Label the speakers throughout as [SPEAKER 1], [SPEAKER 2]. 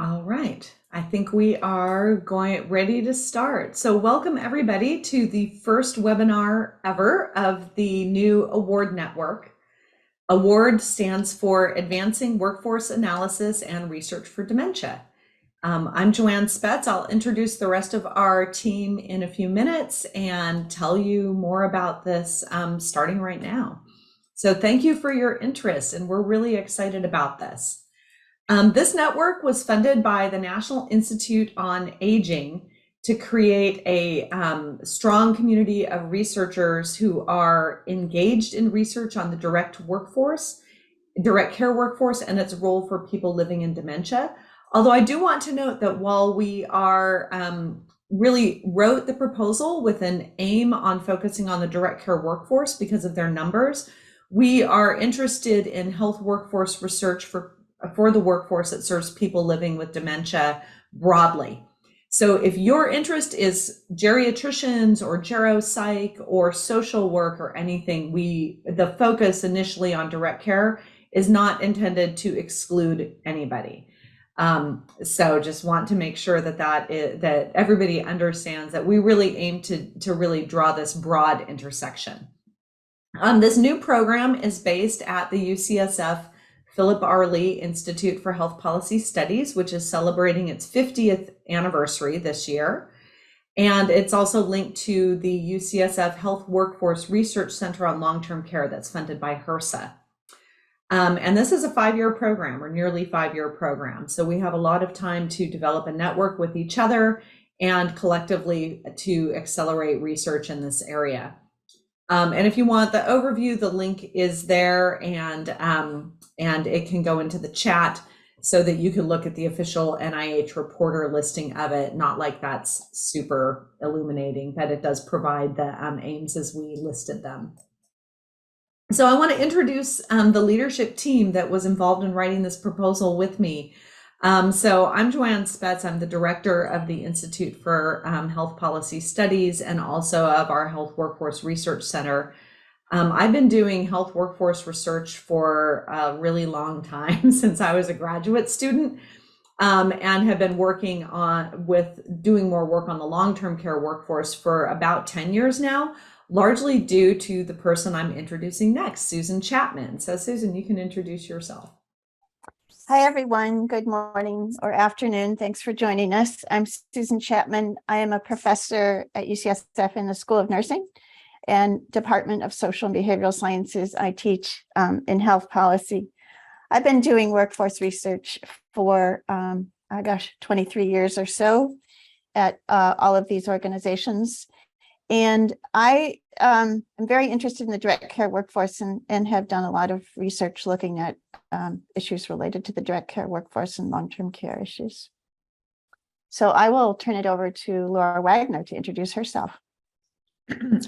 [SPEAKER 1] All right, I think we are ready to start. So welcome everybody to the first webinar ever of the new award network. Award stands for Advancing Workforce Analysis and Research for Dementia. I'm Joanne Spetz. I'll introduce the rest of our team in a few minutes and tell you more about this starting right now. So thank you for your interest, and we're really excited about this. This network was funded by the National Institute on Aging to create a strong community of researchers who are engaged in research on the direct care workforce, and its role for people living in dementia. Although I do want to note that while we are really wrote the proposal with an aim on focusing on the direct care workforce because of their numbers, we are interested in health workforce research for the workforce that serves people living with dementia broadly. So if your interest is geriatricians or geropsych or social work or anything, the focus initially on direct care is not intended to exclude anybody. So just want to make sure that everybody understands that we really aim to really draw this broad intersection. This new program is based at the UCSF Philip R. Lee Institute for Health Policy Studies, which is celebrating its 50th anniversary this year. And it's also linked to the UCSF Health Workforce Research Center on Long-Term Care that's funded by HRSA. And this is a 5-year program, or nearly 5-year program. So we have a lot of time to develop a network with each other and collectively to accelerate research in this area. And if you want the overview, the link is there, and it can go into the chat so that you can look at the official NIH reporter listing of it. Not like that's super illuminating, but it does provide the aims as we listed them. So I want to introduce the leadership team that was involved in writing this proposal with me. So I'm Joanne Spetz. I'm the director of the Institute for Health Policy Studies and also of our Health Workforce Research Center. I've been doing health workforce research for a really long time, since I was a graduate student, and have been working doing more work on the long-term care workforce for about 10 years now, largely due to the person I'm introducing next, Susan Chapman. So Susan, you can introduce yourself.
[SPEAKER 2] Hi, everyone. Good morning or afternoon. Thanks for joining us. I'm Susan Chapman. I am a professor at UCSF in the School of Nursing and Department of Social and Behavioral Sciences. I teach in health policy. I've been doing workforce research for, 23 years or so at all of these organizations. And I am very interested in the direct care workforce and have done a lot of research looking at issues related to the direct care workforce and long-term care issues. So I will turn it over to Laura Wagner to introduce herself.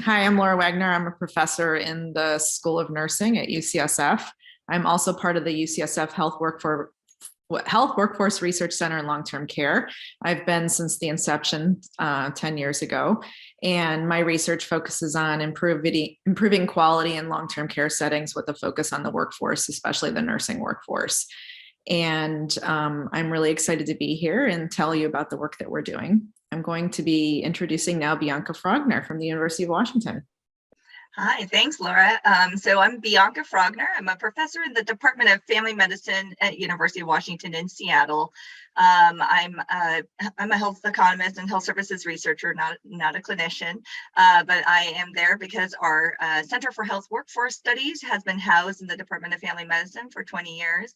[SPEAKER 3] Hi, I'm Laura Wagner. I'm a professor in the School of Nursing at UCSF. I'm also part of the UCSF Health Workforce Research Center in Long-Term Care. I've been since the inception 10 years ago, and my research focuses on improving quality in long-term care settings with a focus on the workforce, especially the nursing workforce. And I'm really excited to be here and tell you about the work that we're doing. I'm going to be introducing now Bianca Frogner from the University of Washington.
[SPEAKER 4] Hi, thanks, Laura. So I'm Bianca Frogner. I'm a professor in the Department of Family Medicine at University of Washington in Seattle. I'm a health economist and health services researcher, not a clinician, but I am there because our Center for Health Workforce Studies has been housed in the Department of Family Medicine for 20 years.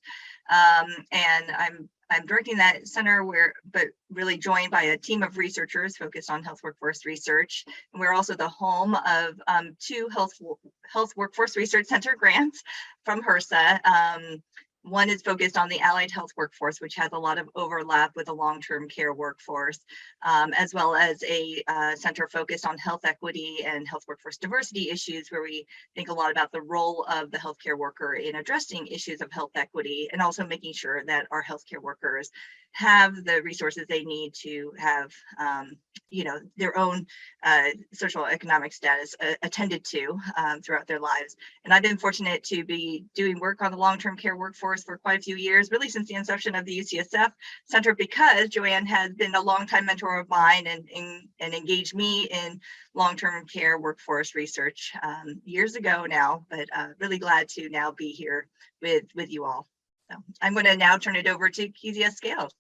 [SPEAKER 4] And I'm directing that center but really joined by a team of researchers focused on health workforce research. And we're also the home of 2 health workforce research center grants from HRSA. One is focused on the allied health workforce, which has a lot of overlap with the long-term care workforce, as well as a center focused on health equity and health workforce diversity issues, where we think a lot about the role of the healthcare worker in addressing issues of health equity and also making sure that our healthcare workers have the resources they need to have, their own social economic status attended to throughout their lives. And I've been fortunate to be doing work on the long-term care workforce for quite a few years, really since the inception of the UCSF Center, because Joanne has been a longtime mentor of mine and engaged me in long-term care workforce research years ago now, but really glad to now be here with you all. So I'm going to now turn it over to Kezia Scales.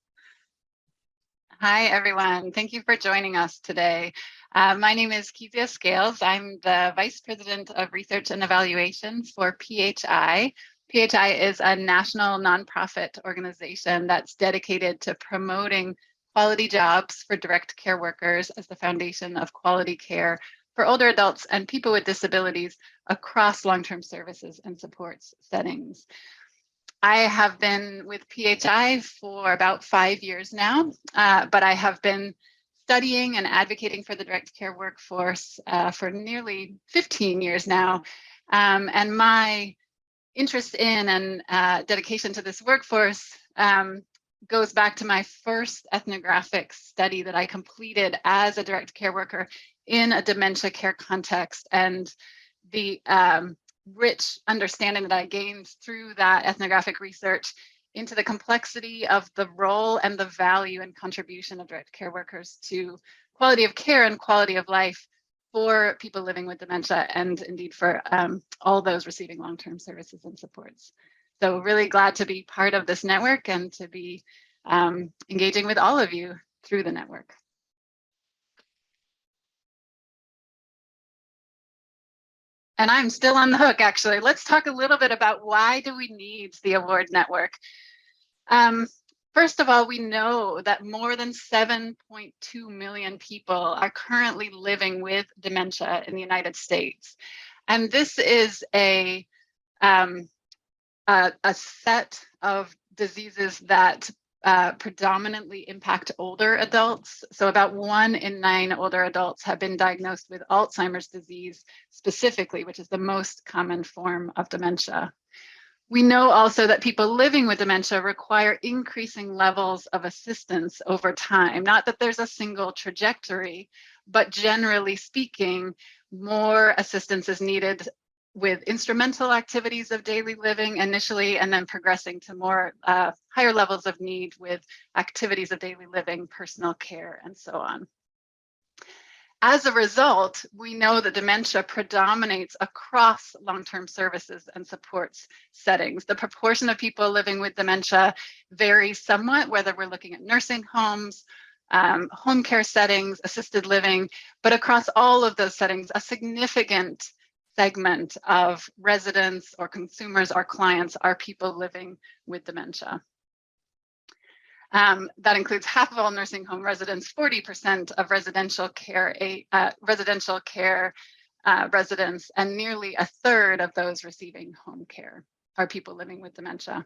[SPEAKER 5] Hi, everyone. Thank you for joining us today. My name is Kezia Scales. I'm the Vice President of Research and Evaluation for PHI. PHI is a national nonprofit organization that's dedicated to promoting quality jobs for direct care workers as the foundation of quality care for older adults and people with disabilities across long-term services and supports settings. I have been with PHI for about 5 years now, but I have been studying and advocating for the direct care workforce for nearly 15 years now. And my interest in and dedication to this workforce goes back to my first ethnographic study that I completed as a direct care worker in a dementia care context. And the rich understanding that I gained through that ethnographic research into the complexity of the role and the value and contribution of direct care workers to quality of care and quality of life for people living with dementia, and indeed for all those receiving long-term services and supports. So really glad to be part of this network and to be engaging with all of you through the network. And I'm still on the hook, actually. Let's talk a little bit about why do we need the award network. First of all, we know that more than 7.2 million people are currently living with dementia in the United States. And this is a set of diseases that predominantly impact older adults. So about 1 in 9 older adults have been diagnosed with Alzheimer's disease specifically, which is the most common form of dementia. We know also that people living with dementia require increasing levels of assistance over time. Not that there's a single trajectory, but generally speaking, more assistance is needed with instrumental activities of daily living initially, and then progressing to more higher levels of need with activities of daily living, personal care, and so on. As a result, we know that dementia predominates across long-term services and supports settings. The proportion of people living with dementia varies somewhat, whether we're looking at nursing homes, home care settings, assisted living, but across all of those settings, a significant segment of residents or consumers or clients are people living with dementia. That includes half of all nursing home residents, 40% of residential care residents, and nearly a third of those receiving home care are people living with dementia.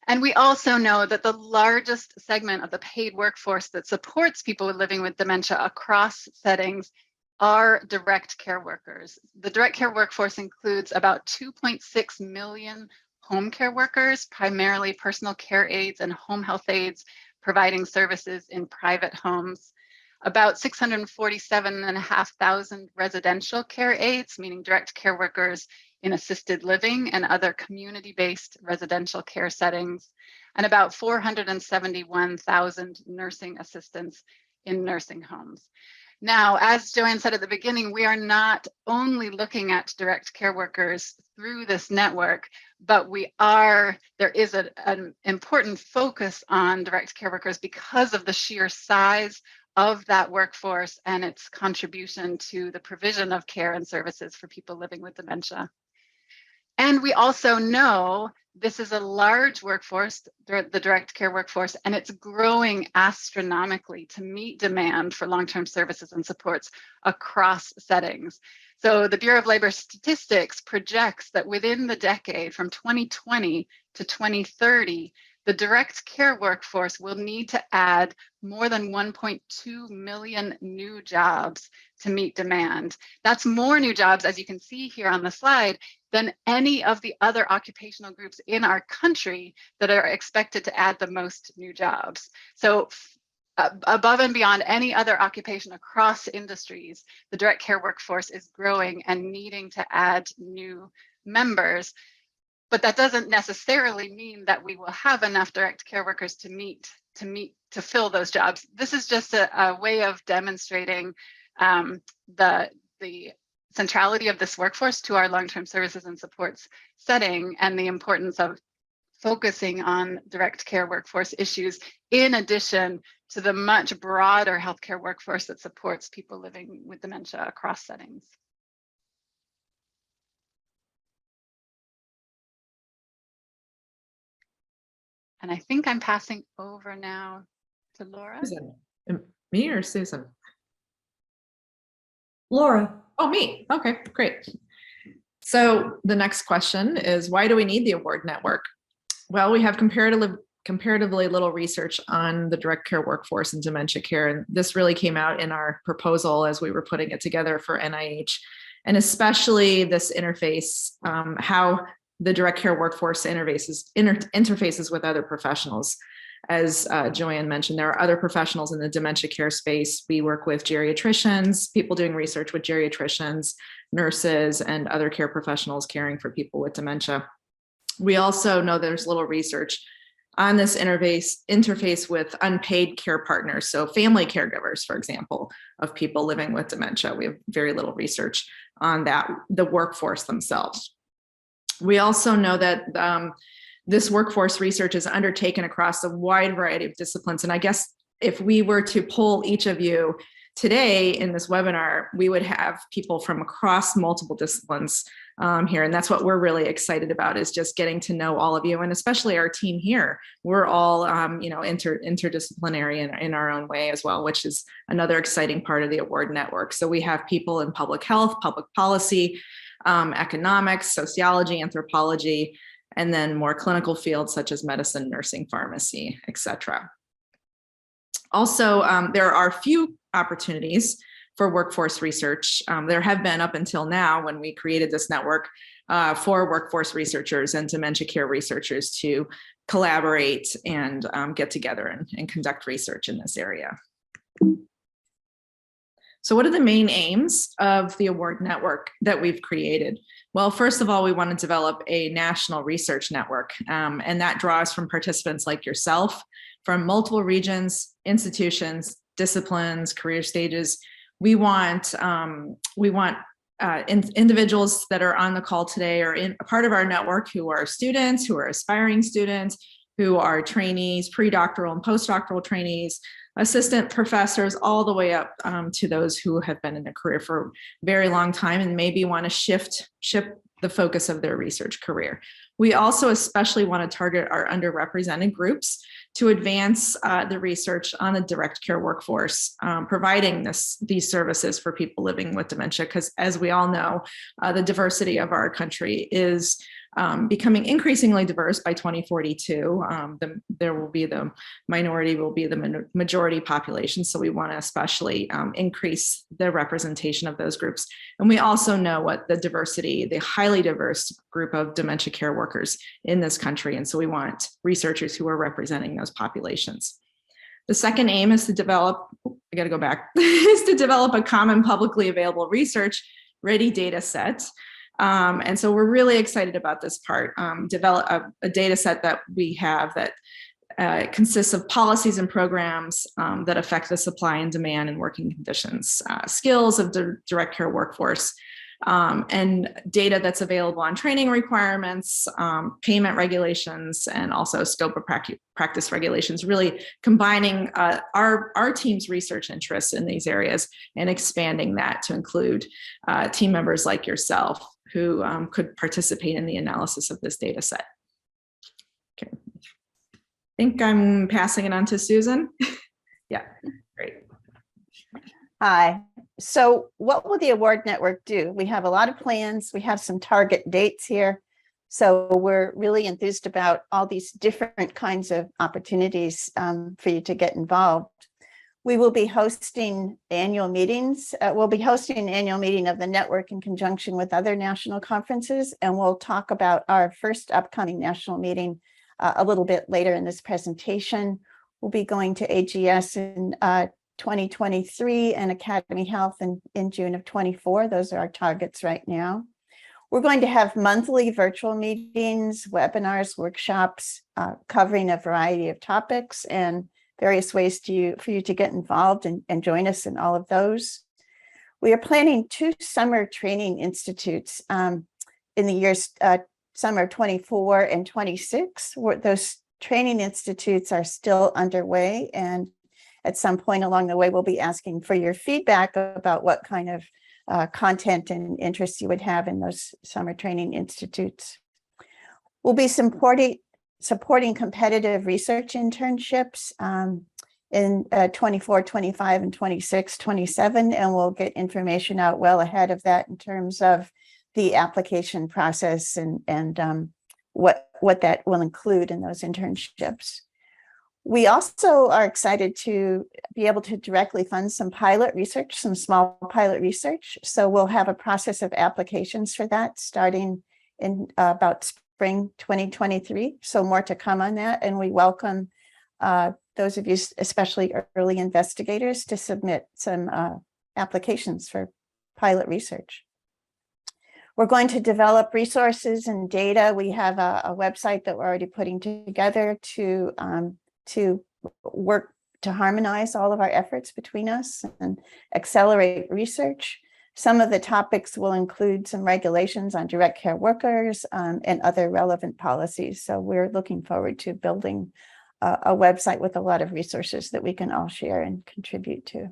[SPEAKER 5] And we also know that the largest segment of the paid workforce that supports people living with dementia across settings are direct care workers. The direct care workforce includes about 2.6 million home care workers, primarily personal care aides and home health aides, providing services in private homes. About 647,500 residential care aides, meaning direct care workers in assisted living and other community-based residential care settings, and about 471,000 nursing assistants in nursing homes. Now, as Joanne said at the beginning, we are not only looking at direct care workers through this network, but there is an important focus on direct care workers because of the sheer size of that workforce and its contribution to the provision of care and services for people living with dementia. And we also know this is a large workforce, the direct care workforce, and it's growing astronomically to meet demand for long-term services and supports across settings. So the Bureau of Labor Statistics projects that within the decade from 2020 to 2030, the direct care workforce will need to add more than 1.2 million new jobs to meet demand. That's more new jobs, as you can see here on the slide, than any of the other occupational groups in our country that are expected to add the most new jobs. So above and beyond any other occupation across industries, the direct care workforce is growing and needing to add new members. But that doesn't necessarily mean that we will have enough direct care workers to fill those jobs. This is just a way of demonstrating the centrality of this workforce to our long-term services and supports setting, and the importance of focusing on direct care workforce issues in addition to the much broader healthcare workforce that supports people living with dementia across settings. And I think I'm passing over now to Laura.
[SPEAKER 3] Susan. Me or Susan?
[SPEAKER 1] Laura.
[SPEAKER 3] Oh, me. Okay, great. So the next question is, why do we need the award network? Well, we have comparatively little research on the direct care workforce and dementia care. And this really came out in our proposal as we were putting it together for NIH, and especially this interface, how the direct care workforce interfaces with other professionals. As Joanne mentioned, there are other professionals in the dementia care space. We work with geriatricians, people doing research with geriatricians, nurses, and other care professionals caring for people with dementia. We also know there's little research on this interface with unpaid care partners. So family caregivers, for example, of people living with dementia. We have very little research on that, the workforce themselves. We also know that this workforce research is undertaken across a wide variety of disciplines. And I guess if we were to poll each of you today in this webinar, we would have people from across multiple disciplines here. And that's what we're really excited about, is just getting to know all of you, and especially our team here. We're all interdisciplinary in our own way as well, which is another exciting part of the award network. So we have people in public health, public policy, economics, sociology, anthropology, and then more clinical fields such as medicine, nursing, pharmacy, etc. Also, there are few opportunities for workforce research. There have been up until now, when we created this network, for workforce researchers and dementia care researchers to collaborate and get together and conduct research in this area. So what are the main aims of the award network that we've created? Well, first of all, we want to develop a national research network, and that draws from participants like yourself from multiple regions, institutions, disciplines, career stages. We want individuals that are on the call today or in a part of our network who are students, who are aspiring students, who are trainees, pre-doctoral and postdoctoral trainees, assistant professors, all the way up to those who have been in a career for a very long time and maybe want to shift the focus of their research career. We also especially want to target our underrepresented groups to advance the research on the direct care workforce, providing these services for people living with dementia, because as we all know, the diversity of our country is becoming increasingly diverse by 2042. The minority will be the majority population. So we want to especially increase the representation of those groups. And we also know what the highly diverse group of dementia care workers in this country. And so we want researchers who are representing those populations. The second aim is to develop, I got to go back, is to develop a common publicly available research ready data set. And so we're really excited about this part, develop a data set that we have that consists of policies and programs that affect the supply and demand and working conditions, skills of the direct care workforce, and data that's available on training requirements, payment regulations, and also scope of practice regulations, really combining our team's research interests in these areas and expanding that to include team members like yourself who could participate in the analysis of this data set. Okay, I think I'm passing it on to Susan. Yeah, great.
[SPEAKER 2] Hi. So what will the award network do? We have a lot of plans. We have some target dates here. So we're really enthused about all these different kinds of opportunities for you to get involved. We will be hosting annual meetings. We'll be hosting an annual meeting of the network in conjunction with other national conferences, and we'll talk about our first upcoming national meeting a little bit later in this presentation. We'll be going to AGS in 2023 and Academy Health in June of 24. Those are our targets right now. We're going to have monthly virtual meetings, webinars, workshops, covering a variety of topics and various ways for you to get involved and join us in all of those. We are planning 2 summer training institutes in the years summer 24 and 26. Those training institutes are still underway, and at some point along the way, we'll be asking for your feedback about what kind of content and interests you would have in those summer training institutes. We'll be supporting competitive research internships in 24, 25, and 26, 27, and we'll get information out well ahead of that in terms of the application process and what that will include in those internships. We also are excited to be able to directly fund some pilot research, some small pilot research. So we'll have a process of applications for that starting in about spring 2023. So more to come on that. And we welcome those of you, especially early investigators, to submit some applications for pilot research. We're going to develop resources and data. We have a website that we're already putting together to work to harmonize all of our efforts between us and accelerate research. Some of the topics will include some regulations on direct care workers and other relevant policies. So we're looking forward to building a website with a lot of resources that we can all share and contribute to.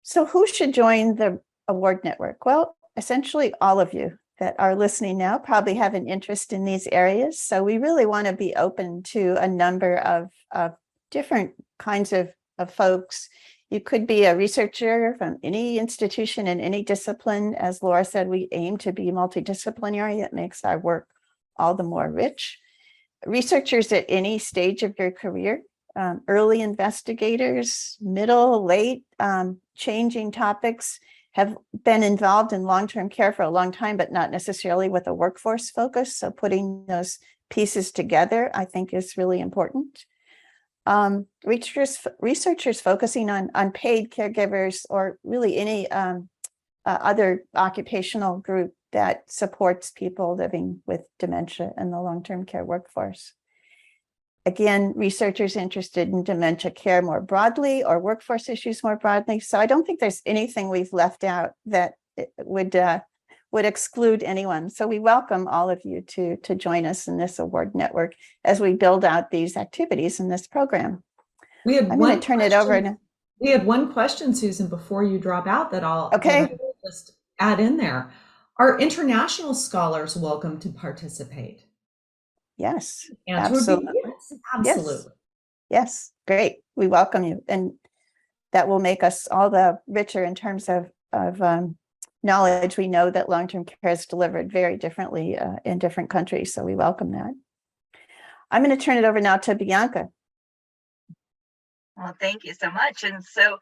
[SPEAKER 2] So who should join the award network? Well, essentially all of you that are listening now probably have an interest in these areas. So we really want to be open to a number of different kinds of folks. You could be a researcher from any institution in any discipline. As Laura said, we aim to be multidisciplinary. It makes our work all the more rich. Researchers at any stage of your career, early investigators, middle, late, changing topics, have been involved in long-term care for a long time, but not necessarily with a workforce focus. So putting those pieces together, I think, is really important. Researchers focusing on paid caregivers or really any other occupational group that supports people living with dementia in the long-term care workforce. Again, researchers interested in dementia care more broadly or workforce issues more broadly. So I don't think there's anything we've left out that would exclude anyone. So we welcome all of you to join us in this award network as we build out these activities in this program. I'm going to turn it over now.
[SPEAKER 1] We had one question, Susan, before you drop out that I'll just add in there. Are international scholars welcome to participate?
[SPEAKER 2] Yes,
[SPEAKER 1] absolutely. Yes, absolutely.
[SPEAKER 2] Yes, great. We welcome you. And that will make us all the richer in terms of knowledge. We know that long-term care is delivered very differently in different countries. So we welcome that. I'm going to turn it over now to Bianca.
[SPEAKER 4] Well, thank you so much. And so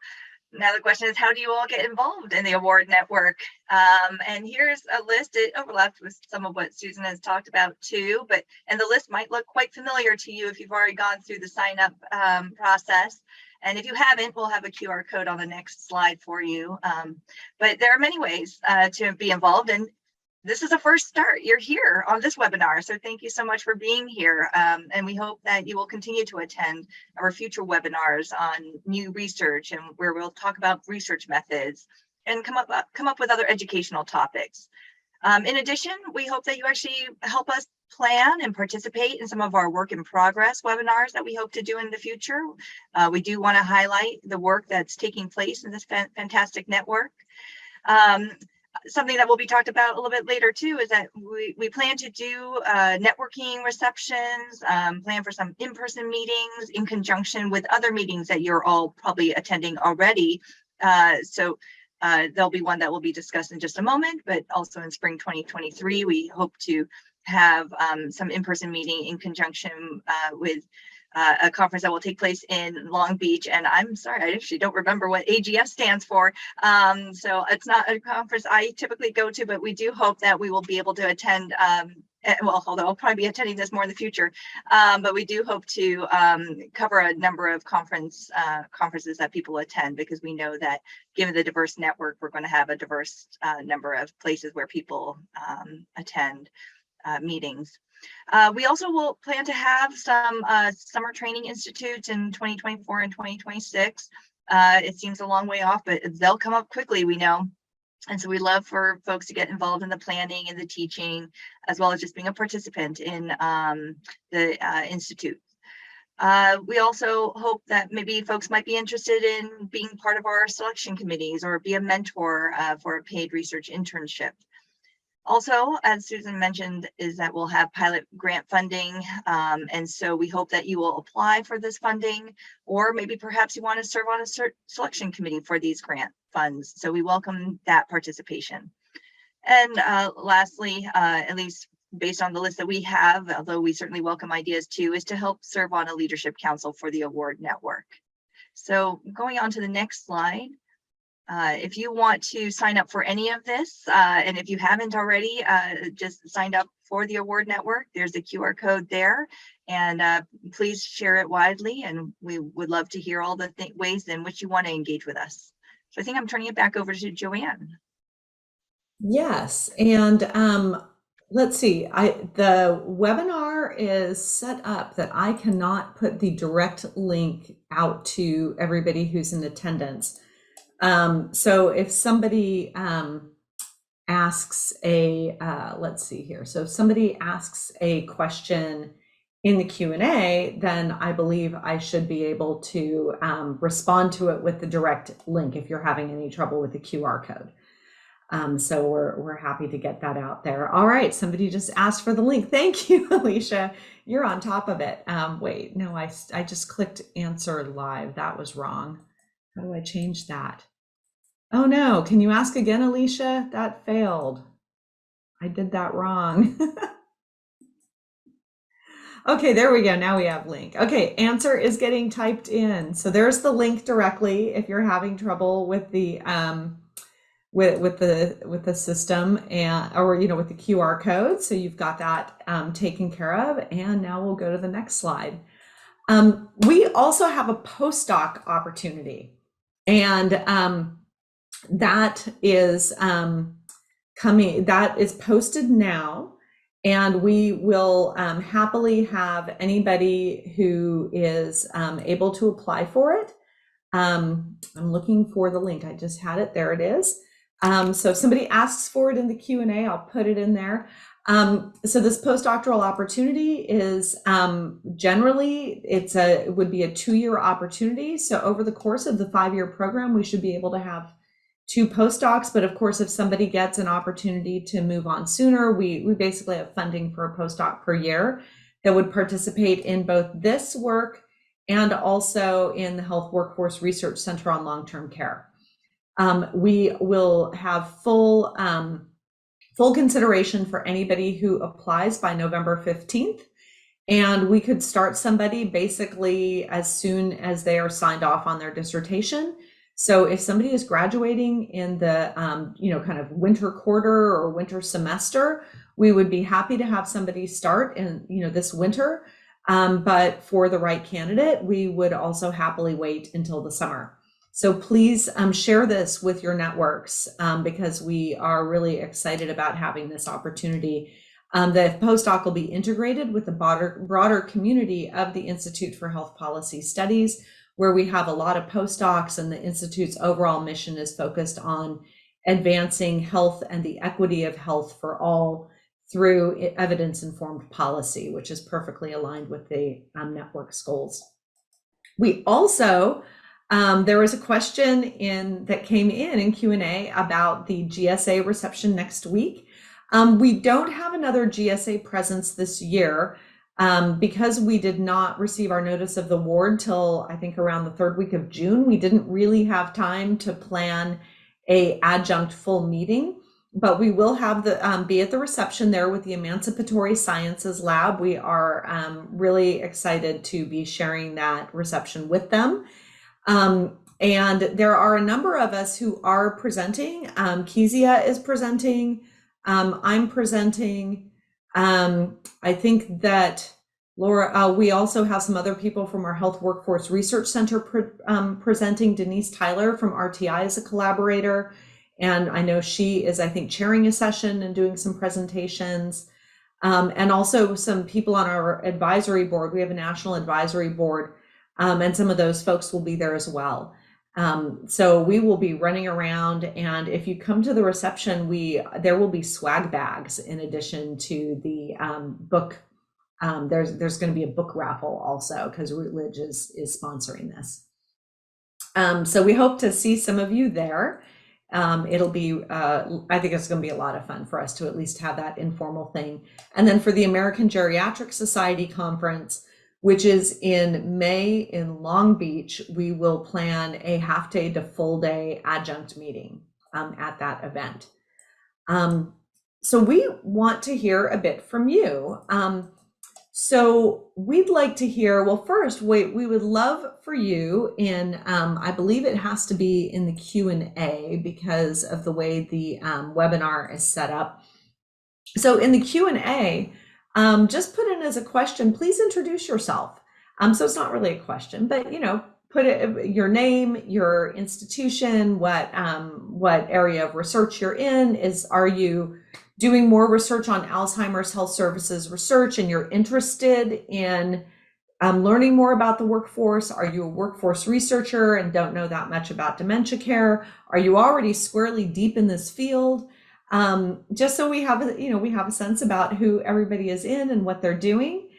[SPEAKER 4] now the question is, how do you all get involved in the award network? And here's a list. It overlaps with some of what Susan has talked about too, and the list might look quite familiar to you if you've already gone through the sign up process. And if you haven't, we'll have a QR code on the next slide for you. But there are many ways to be involved, and this is a first start. You're here on this webinar, so thank you so much for being here. And we hope that you will continue to attend our future webinars on new research and where we'll talk about research methods and come up with other educational topics. In addition, we hope that you actually help us plan and participate in some of our work in progress webinars that we hope to do in the future. We do want to highlight the work that's taking place in this fantastic network. Something that will be talked about a little bit later too is that we plan to do networking receptions, plan for some in-person meetings in conjunction with other meetings that you're all probably attending already. So there'll be one that will be discussed in just a moment, but also in spring 2023, we hope to have some in-person meeting in conjunction with a conference that will take place in Long Beach. And I'm sorry, I actually don't remember what AGS stands for. So it's not a conference I typically go to, but we do hope that we will be able to attend. Well, although I'll probably be attending this more in the future, but we do hope to cover a number of conferences that people attend, because we know that given the diverse network, we're going to have a diverse number of places where people attend meetings. We also will plan to have some summer training institutes in 2024 and 2026. It seems a long way off, but they'll come up quickly, we know. And so we love for folks to get involved in the planning and the teaching, as well as just being a participant in the institute. We also hope that maybe folks might be interested in being part of our selection committees or be a mentor for a paid research internship. Also, as Susan mentioned, is that we'll have pilot grant funding. And so we hope that you will apply for this funding, or maybe perhaps you want to serve on a selection committee for these grant funds. So we welcome that participation. And lastly, at least based on the list that we have, although we certainly welcome ideas too, is to help serve on a leadership council for the award network. So going on to the next slide. If you want to sign up for any of this, and if you haven't already just signed up for the award network, there's a QR code there, and please share it widely, and we would love to hear all the ways in which you want to engage with us. So I think I'm turning it back over to Joanne.
[SPEAKER 1] Yes, and let's see, the webinar is set up that I cannot put the direct link out to everybody who's in attendance. So if somebody asks let's see here. So if somebody asks a question in the Q&A, then I believe I should be able to respond to it with the direct link if you're having any trouble with the QR code. So we're happy to get that out there. All right, somebody just asked for the link. Thank you, Alicia. You're on top of it. Wait, no, I just clicked answer live. That was wrong. How do I change that? Oh no, can you ask again, Alicia? That failed. I did that wrong. Okay, there we go. Now we have link. Okay, answer is getting typed in. So there's the link directly if you're having trouble with the with the system, and or with the QR code. So you've got that taken care of. And now we'll go to the next slide. We also have a postdoc opportunity, and that is coming. That is posted now, and we will happily have anybody who is able to apply for it. I'm looking for the link. I just had it. There it is. So if somebody asks for it in the Q&A, I'll put it in there. So this postdoctoral opportunity is generally it would be a 2-year opportunity. So over the course of the 5-year program, we should be able to have 2 postdocs. But of course, if somebody gets an opportunity to move on sooner, we basically have funding for a postdoc per year that would participate in both this work and also in the Health Workforce Research Center on Long-Term Care. We will have full consideration for anybody who applies by November 15th. And we could start somebody basically as soon as they are signed off on their dissertation. So if somebody is graduating in the kind of winter quarter or winter semester, we would be happy to have somebody start in this winter. But for the right candidate, we would also happily wait until the summer. So please share this with your networks because we are really excited about having this opportunity. The postdoc will be integrated with the broader community of the Institute for Health Policy Studies, where we have a lot of postdocs, and the Institute's overall mission is focused on advancing health and the equity of health for all through evidence-informed policy, which is perfectly aligned with the network's goals. We also, there was a question that came in Q&A about the GSA reception next week. We don't have another GSA presence this year because we did not receive our notice of the award till I think around the 3rd week of June. We didn't really have time to plan a adjunct full meeting, but we will have the be at the reception there with the Emancipatory Sciences Lab. We are really excited to be sharing that reception with them. And there are a number of us who are presenting. Kezia is presenting. I'm presenting. I think that Laura, we also have some other people from our Health Workforce Research Center presenting. Denise Tyler from RTI is a collaborator. And I know she is, I think, chairing a session and doing some presentations. And also some people on our advisory board. We have a national advisory board, and some of those folks will be there as well. So we will be running around, and if you come to the reception, there will be swag bags in addition to the book. There's going to be a book raffle also because Routledge is sponsoring this. So we hope to see some of you there. It'll be, I think it's going to be a lot of fun for us to at least have that informal thing. And then for the American Geriatric Society Conference, which is in May in Long Beach, we will plan a half day to full day adjunct meeting at that event. So we want to hear a bit from you. So we'd like to hear, well, first, we would love for you in, I believe it has to be in the Q&A because of the way the webinar is set up. So in the Q&A, just put in as a question, please introduce yourself. So it's not really a question, but, put your name, your institution, what area of research you're in. Are you doing more research on Alzheimer's Health Services research and you're interested in learning more about the workforce? Are you a workforce researcher and don't know that much about dementia care? Are you already squarely deep in this field? Just so we have a sense about who everybody is in and what they're doing.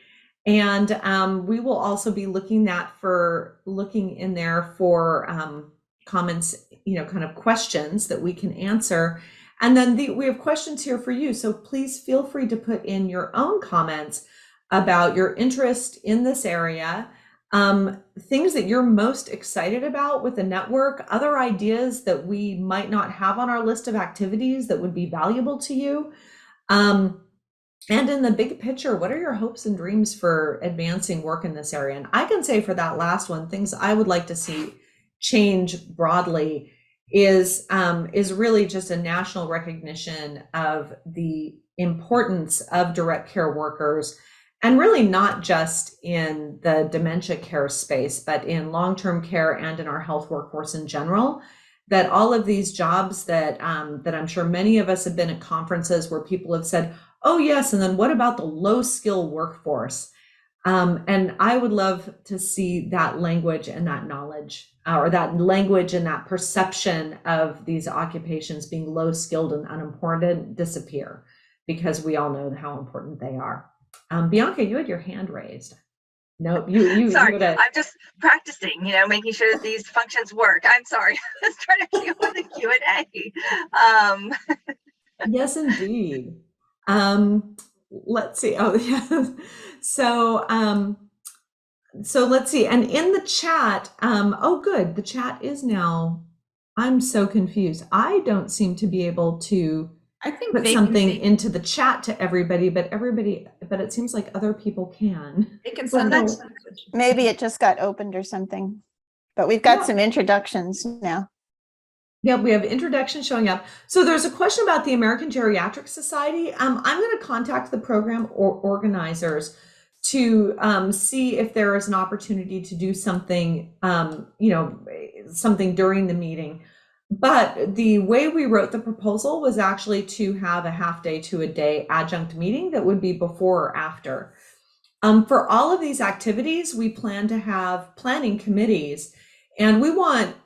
[SPEAKER 1] And we will also be looking in there for comments, kind of questions that we can answer. And then we have questions here for you. So please feel free to put in your own comments about your interest in this area, things that you're most excited about with the network, other ideas that we might not have on our list of activities that would be valuable to you. And in the big picture, what are your hopes and dreams for advancing work in this area? And I can say for that last one, things I would like to see change broadly is really just a national recognition of the importance of direct care workers, and really not just in the dementia care space, but in long-term care and in our health workforce in general, that all of these jobs that I'm sure many of us have been at conferences where people have said, oh yes, and then what about the low skill workforce? And I would love to see that language and that knowledge, or that language and that perception of these occupations being low skilled and unimportant disappear, because we all know how important they are. Bianca, you had your hand raised. No, you
[SPEAKER 4] Sorry,
[SPEAKER 1] would have.
[SPEAKER 4] I'm just practicing, making sure that these functions work. I'm sorry, I was trying to deal with the Q&A.
[SPEAKER 1] Yes, indeed. Let's see. Oh, yeah. So let's see. And in the chat, oh, good. The chat is now. I'm so confused. I don't seem to be able to put something into the chat to everybody, but it seems like other people can.
[SPEAKER 3] They can
[SPEAKER 2] Well,
[SPEAKER 3] send
[SPEAKER 2] that's-
[SPEAKER 3] that message.
[SPEAKER 2] Maybe it just got opened or something, but we've got some introductions now.
[SPEAKER 1] Yeah, we have introduction showing up. So there's a question about the American Geriatric Society. I'm going to contact the program organizers to see if there is an opportunity to do something, something during the meeting. But the way we wrote the proposal was actually to have a half day to a day adjunct meeting that would be before or after. For all of these activities, we plan to have planning committees, and we want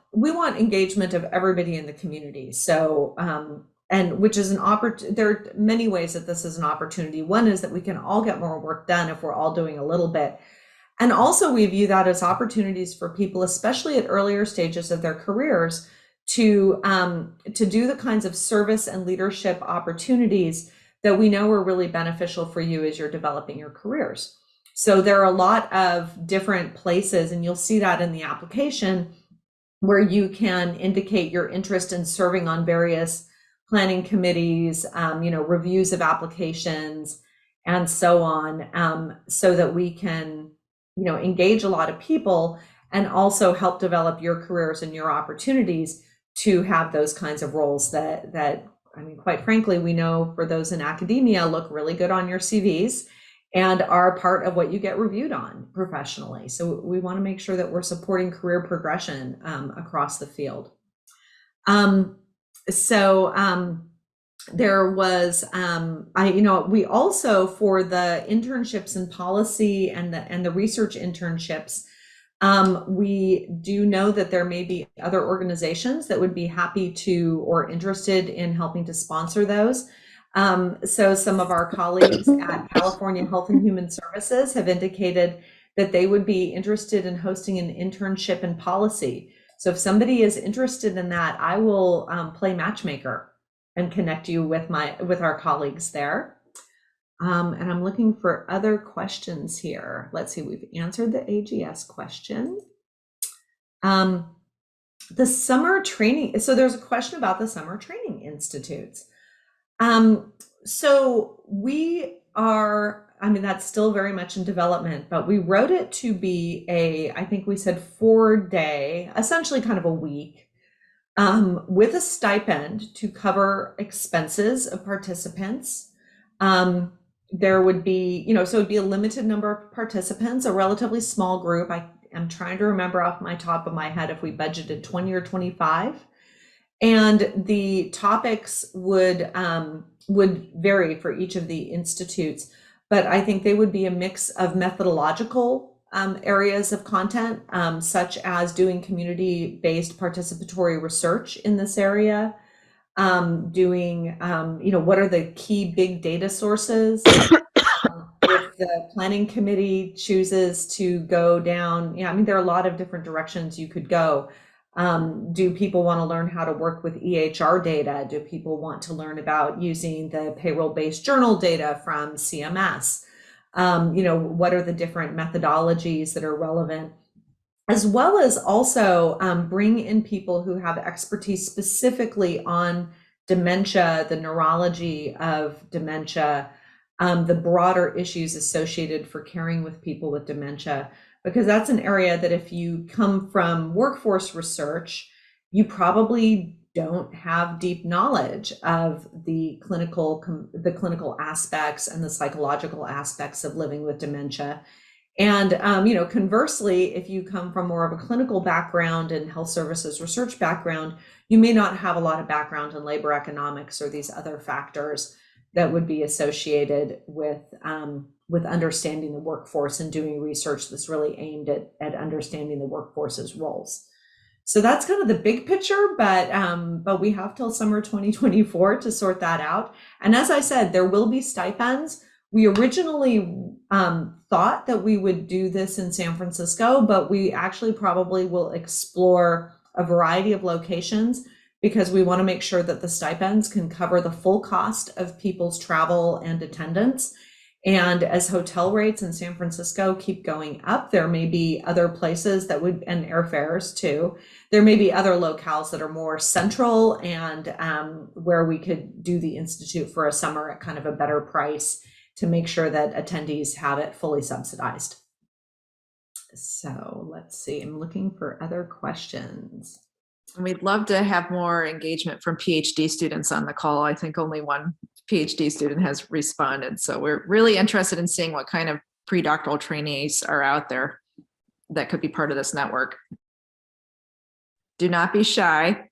[SPEAKER 1] engagement of everybody in the community. So, and which is an opportunity. There are many ways that this is an opportunity. One is that we can all get more work done if we're all doing a little bit. And also we view that as opportunities for people, especially at earlier stages of their careers, to do the kinds of service and leadership opportunities that we know are really beneficial for you as you're developing your careers. So there are a lot of different places, and you'll see that in the application, where you can indicate your interest in serving on various planning committees, reviews of applications, and so on, so that we can, engage a lot of people and also help develop your careers and your opportunities to have those kinds of roles that I mean, quite frankly, we know for those in academia look really good on your CVs and are part of what you get reviewed on professionally. So we want to make sure that we're supporting career progression across the field. There was, we also, for the internships in policy and the research internships, we do know that there may be other organizations that would be happy to or interested in helping to sponsor those. So some of our colleagues at California Health and Human Services have indicated that they would be interested in hosting an internship in policy. So if somebody is interested in that, I will play matchmaker and connect you with our colleagues there. And I'm looking for other questions here. Let's see, we've answered the AGS question. The summer training, so there's a question about the summer training institutes. So we are, that's still very much in development, but we wrote it to be I think we said 4-day, essentially kind of a week, with a stipend to cover expenses of participants. There would be, so it'd be a limited number of participants, a relatively small group. I am trying to remember off my top of my head if we budgeted 20 or 25. And the topics would vary for each of the institutes, but I think they would be a mix of methodological areas of content, such as doing community-based participatory research in this area, doing, what are the key big data sources? If the planning committee chooses to go down, there are a lot of different directions you could go. Do people want to learn how to work with EHR data? Do people want to learn about using the payroll-based journal data from CMS? What are the different methodologies that are relevant? As well as also bring in people who have expertise specifically on dementia, the neurology of dementia, the broader issues associated for caring with people with dementia, because that's an area that if you come from workforce research, you probably don't have deep knowledge of the clinical aspects and the psychological aspects of living with dementia. And, conversely, if you come from more of a clinical background and health services research background, you may not have a lot of background in labor economics or these other factors that would be associated with understanding the workforce and doing research that's really aimed at understanding the workforce's roles. So that's kind of the big picture, but we have till summer 2024 to sort that out. And as I said, there will be stipends. We originally thought that we would do this in San Francisco, but we actually probably will explore a variety of locations because we want to make sure that the stipends can cover the full cost of people's travel and attendance. And as hotel rates in San Francisco keep going up, there may be other places that would, and airfares too, there may be other locales that are more central and where we could do the Institute for a summer at kind of a better price to make sure that attendees have it fully subsidized. So let's see, I'm looking for other questions.
[SPEAKER 3] And we'd love to have more engagement from PhD students on the call. I think only one PhD student has responded. So we're really interested in seeing what kind of pre-doctoral trainees are out there that could be part of this network. Do not be shy.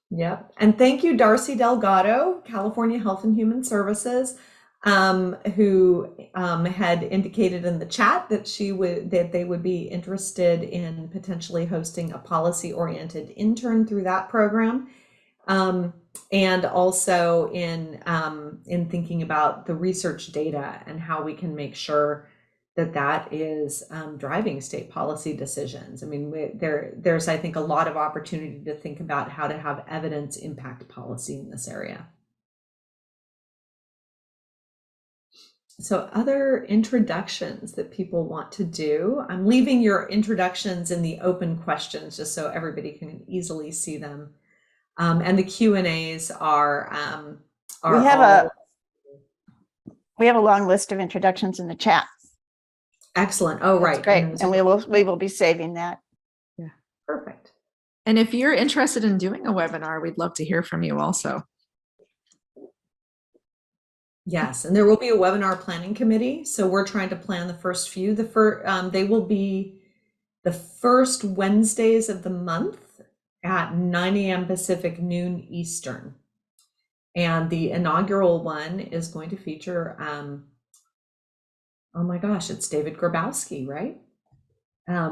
[SPEAKER 1] Yep. And thank you, Darcy Delgado, California Health and Human Services, who had indicated in the chat that they would be interested in potentially hosting a policy-oriented intern through that program, and also in thinking about the research data and how we can make sure that is driving state policy decisions. I mean, there's I think a lot of opportunity to think about how to have evidence impact policy in this area. So other introductions that people want to do, I'm leaving your introductions in the open questions just so everybody can easily see them. And the Q&As are
[SPEAKER 2] We have
[SPEAKER 1] all
[SPEAKER 2] a long list of introductions in the chat.
[SPEAKER 1] excellent. Oh,
[SPEAKER 2] That's
[SPEAKER 1] right.
[SPEAKER 2] great.
[SPEAKER 1] those
[SPEAKER 2] And
[SPEAKER 1] are
[SPEAKER 2] we will be saving that.
[SPEAKER 1] perfect.
[SPEAKER 3] And if you're interested in doing a webinar, we'd love to hear from you also.
[SPEAKER 1] Yes, and there will be a webinar planning committee. So we're trying to plan the first few. They will be the first Wednesdays of the month at 9 a.m. Pacific, noon Eastern. And the inaugural one is going to feature, oh my gosh, it's David Grabowski, right?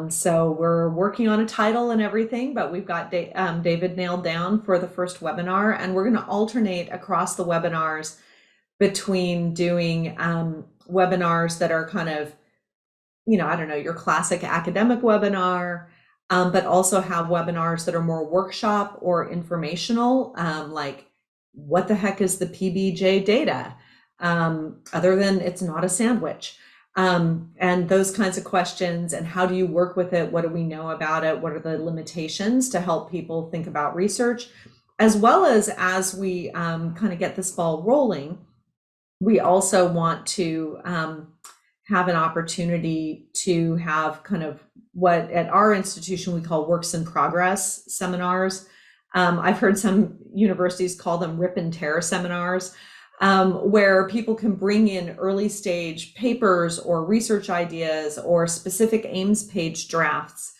[SPEAKER 1] So we're working on a title and everything, but we've got David nailed down for the first webinar, and we're going to alternate across the webinars between doing webinars that are kind of, I don't know, your classic academic webinar, but also have webinars that are more workshop or informational, like what the heck is the PBJ data, other than it's not a sandwich, and those kinds of questions, and how do you work with it? What do we know about it? What are the limitations to help people think about research? As well as we kind of get this ball rolling, we also want to have an opportunity to have kind of what at our institution we call works in progress seminars. I've heard some universities call them rip and tear seminars, where people can bring in early stage papers or research ideas or specific Ames page drafts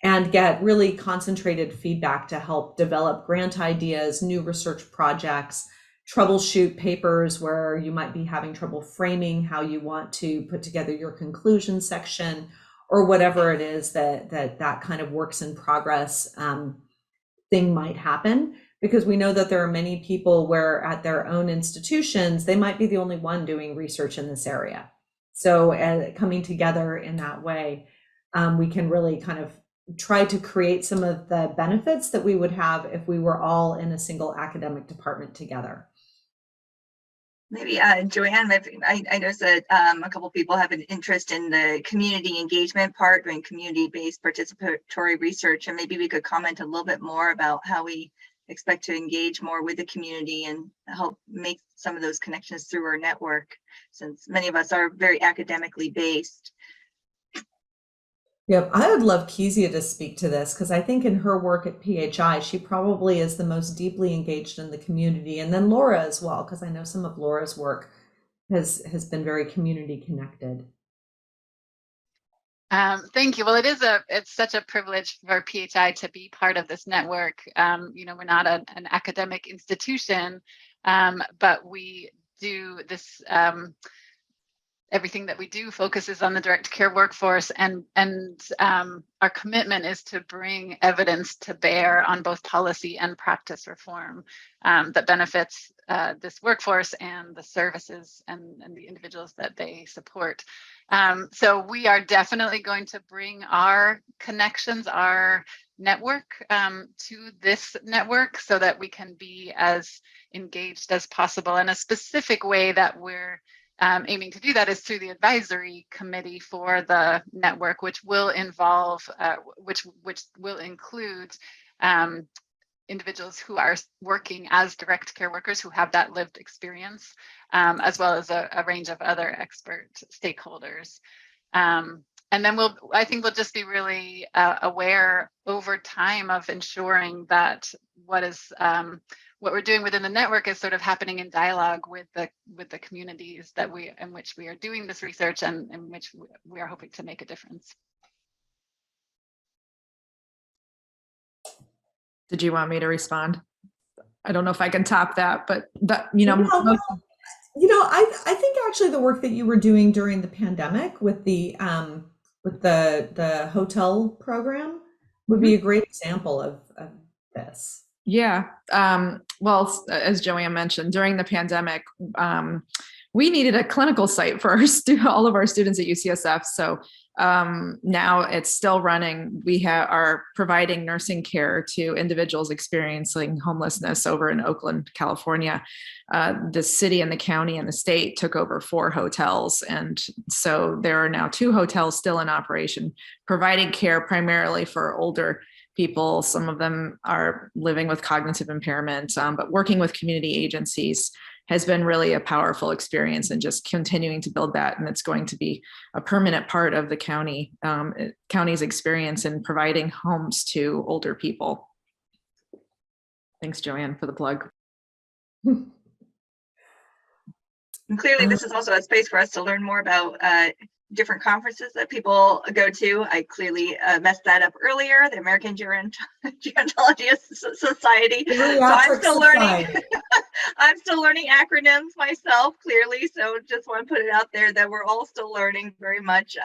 [SPEAKER 1] and get really concentrated feedback to help develop grant ideas, new research projects, troubleshoot papers where you might be having trouble framing how you want to put together your conclusion section, or whatever it is that kind of works in progress thing might happen, because we know that there are many people where at their own institutions they might be the only one doing research in this area. So coming together in that way, we can really kind of try to create some of the benefits that we would have if we were all in a single academic department together.
[SPEAKER 4] Maybe Joanne, I noticed that a couple people have an interest in the community engagement part, doing community-based participatory research, and maybe we could comment a little bit more about how we expect to engage more with the community and help make some of those connections through our network, since many of us are very academically based.
[SPEAKER 1] Yep, I would love Kezia to speak to this, because I think in her work at PHI, she probably is the most deeply engaged in the community, and then Laura as well, because I know some of Laura's work has been very community connected.
[SPEAKER 5] Thank you. Well, it's such a privilege for PHI to be part of this network. We're not an academic institution, but we do this. Everything that we do focuses on the direct care workforce, and our commitment is to bring evidence to bear on both policy and practice reform that benefits this workforce and the services and the individuals that they support. So we are definitely going to bring our connections, our network to this network so that we can be as engaged as possible. And a specific way that we're aiming to do that is through the advisory committee for the network, which will involve, which will include individuals who are working as direct care workers who have that lived experience, as well as a range of other expert stakeholders. And then I think we'll just be really aware over time of ensuring that what we're doing within the network is sort of happening in dialogue with the communities in which we are doing this research and in which we are hoping to make a difference.
[SPEAKER 3] Did you want me to respond? I don't know if I can top that, but
[SPEAKER 1] I think actually the work that you were doing during the pandemic with the hotel program would be a great example of this.
[SPEAKER 3] Yeah. Well, as Joanne mentioned, during the pandemic, we needed a clinical site for all of our students at UCSF. So now it's still running. We are providing nursing care to individuals experiencing homelessness over in Oakland, California. The city and the county and the state took over 4 hotels. And so there are now 2 hotels still in operation, providing care primarily for older people. Some of them are living with cognitive impairment, but working with community agencies has been really a powerful experience, and just continuing to build that. And it's going to be a permanent part of the county's experience in providing homes to older people. Thanks, Joanne, for the plug.
[SPEAKER 4] And clearly, this is also a space for us to learn more about different conferences that people go to. I clearly messed that up earlier, the American Gerontology Society. So I'm still learning. I'm still learning acronyms myself, clearly. So just want to put it out there that we're all still learning very much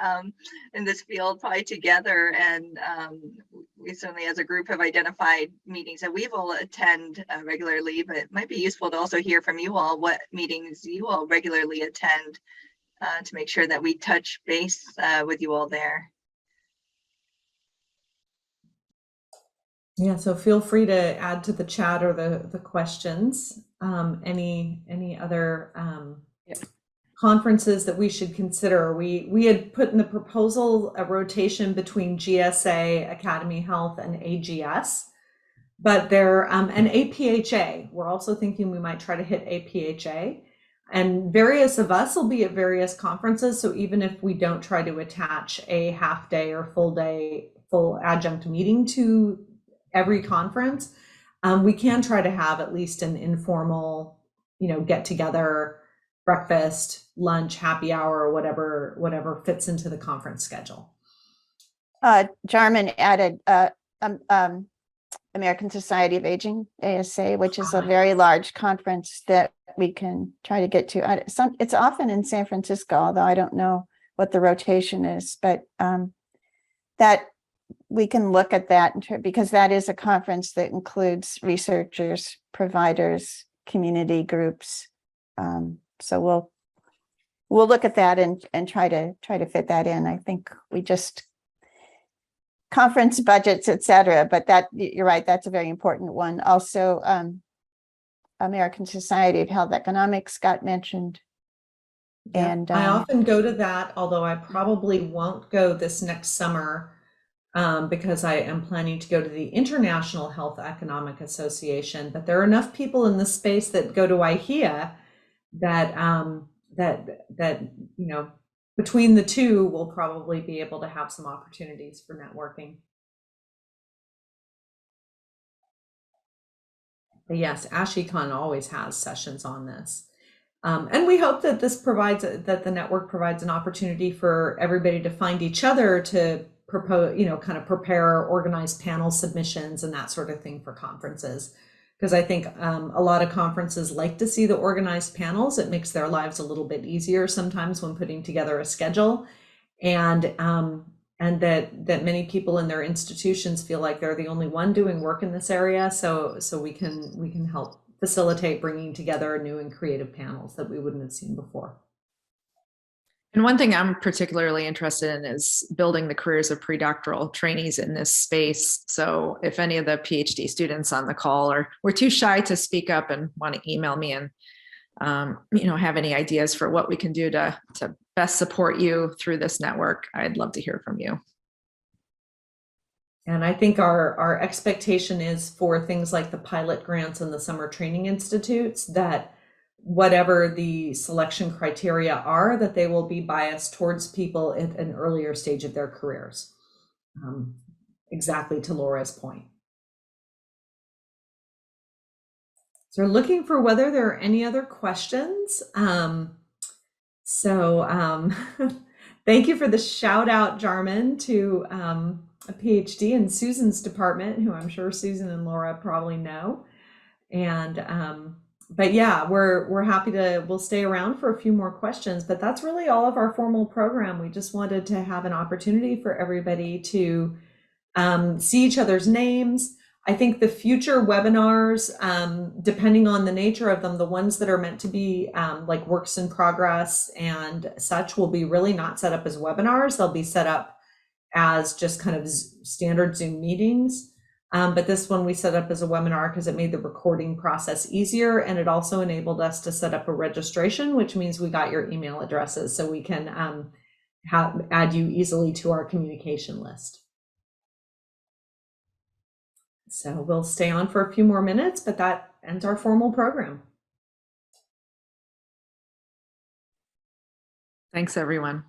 [SPEAKER 4] in this field, probably together. And we certainly, as a group, have identified meetings that we will attend regularly. But it might be useful to also hear from you all what meetings you all regularly attend, to make sure that we touch base with you all there.
[SPEAKER 1] Yeah, so feel free to add to the chat or the questions. Any other conferences that we should consider? We had put in the proposal a rotation between GSA, Academy Health, and AGS, but they're and APHA. We're also thinking we might try to hit APHA. And various of us will be at various conferences. So even if we don't try to attach a half day or full day, full adjunct meeting to every conference, we can try to have at least an informal, get together, breakfast, lunch, happy hour, or whatever fits into the conference schedule.
[SPEAKER 2] Jarman added American Society of Aging, ASA, which is a very large conference that we can try to get to. It's often in San Francisco, although I don't know what the rotation is, but that we can look at that because that is a conference that includes researchers, providers, community groups. So we'll look at that and try to fit that in. I think we just conference budgets, et cetera, but that, you're right, that's a very important one. Also, American Society of Health Economics got mentioned.
[SPEAKER 1] Yeah,
[SPEAKER 2] And
[SPEAKER 1] I often go to that, although I probably won't go this next summer because I am planning to go to the International Health Economic Association. But there are enough people in the space that go to IHEA that between the two, we'll probably be able to have some opportunities for networking. But yes, ASHICon always has sessions on this. And we hope that that the network provides an opportunity for everybody to find each other to propose, kind of prepare organized panel submissions and that sort of thing for conferences. Because I think a lot of conferences like to see the organized panels. It makes their lives a little bit easier sometimes when putting together a schedule, and that many people in their institutions feel like they're the only one doing work in this area. So we can help facilitate bringing together new and creative panels that we wouldn't have seen before.
[SPEAKER 3] And one thing I'm particularly interested in is building the careers of pre-doctoral trainees in this space. So if any of the PhD students on the call were too shy to speak up and want to email me and have any ideas for what we can do to best support you through this network, I'd love to hear from you.
[SPEAKER 1] And I think our expectation is for things like the pilot grants and the summer training institutes that whatever the selection criteria are, that they will be biased towards people at an earlier stage of their careers. Exactly to Laura's point. So looking for whether there are any other questions. Thank you for the shout out, Jarman, to a PhD in Susan's department, who I'm sure Susan and Laura probably know. And but yeah, we're happy we'll stay around for a few more questions, but that's really all of our formal program. We just wanted to have an opportunity for everybody to see each other's names. I think the future webinars, depending on the nature of them, the ones that are meant to be like works in progress and such will be really not set up as webinars. They'll be set up as just kind of standard Zoom meetings. But this one we set up as a webinar because it made the recording process easier, and it also enabled us to set up a registration, which means we got your email addresses so we can add you easily to our communication list. So we'll stay on for a few more minutes, but that ends our formal program.
[SPEAKER 3] Thanks, everyone.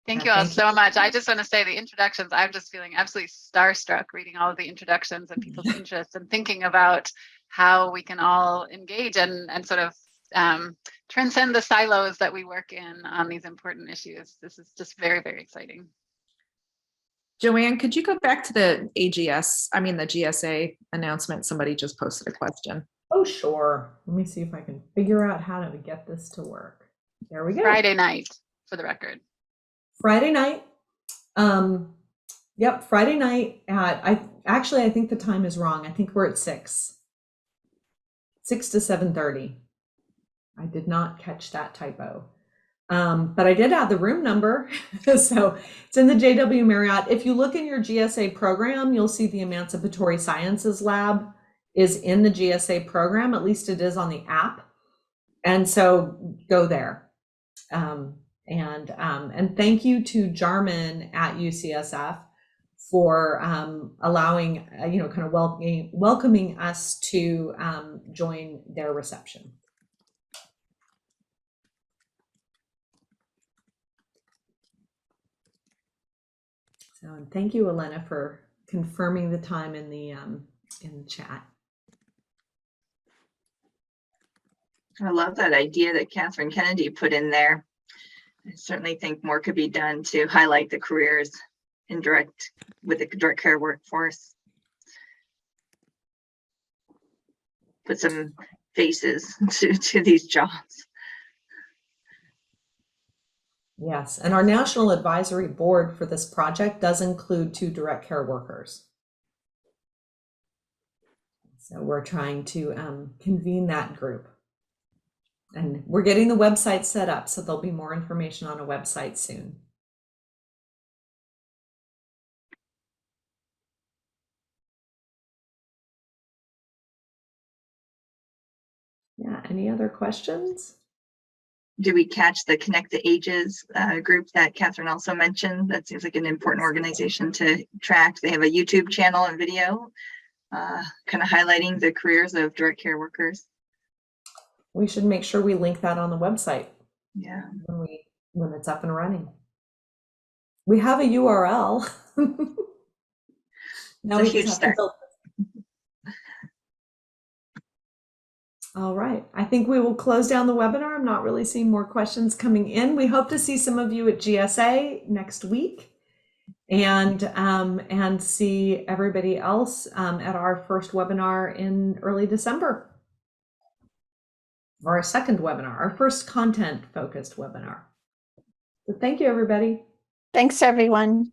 [SPEAKER 5] Thank
[SPEAKER 1] Yeah,
[SPEAKER 5] you all
[SPEAKER 1] thank
[SPEAKER 5] so much. I just want to say the introductions, I'm just feeling absolutely starstruck reading all of the introductions and people's interests and thinking about how we can all engage and sort of transcend the silos that we work in on these important issues. This is just very, very exciting.
[SPEAKER 3] Joanne, could you go back to the the GSA announcement? Somebody just posted a question.
[SPEAKER 1] Oh, sure. Let me see if I can figure out how to get this to work. There we go.
[SPEAKER 5] Friday night, for the record.
[SPEAKER 1] Friday night. Yep, Friday night at, I think the time is wrong. I think we're at 6 to 7:30. I did not catch that typo. But I did add the room number. So it's in the JW Marriott. If you look in your GSA program, you'll see the Emancipatory Sciences Lab is in the GSA program. At least it is on the app. And so go there. And thank you to Jarman at UCSF for allowing, kind of welcoming us to join their reception. So thank you, Elena, for confirming the time in the chat.
[SPEAKER 4] I love that idea that Catherine Kennedy put in there. I certainly think more could be done to highlight the careers with the direct care workforce. Put some faces to these jobs.
[SPEAKER 1] Yes, and our national advisory board for this project does include 2 direct care workers. So we're trying to convene that group. And we're getting the website set up, so there'll be more information on a website soon. Yeah, any other questions?
[SPEAKER 4] Do we catch the Connect the Ages group that Catherine also mentioned? That seems like an important organization to track. They have a YouTube channel and video kind of highlighting the careers of direct care workers.
[SPEAKER 1] We should make sure we link that on the website.
[SPEAKER 4] Yeah.
[SPEAKER 1] When it's up and running. We have a URL. Now
[SPEAKER 4] It's a
[SPEAKER 1] we
[SPEAKER 4] huge
[SPEAKER 1] just have to
[SPEAKER 4] start.
[SPEAKER 1] build. All right, I think we will close down the webinar. I'm not really seeing more questions coming in. We hope to see some of you at GSA next week and see everybody else at our first webinar in early December. Or our second webinar, our first content focused webinar. So thank you, everybody.
[SPEAKER 2] Thanks, everyone.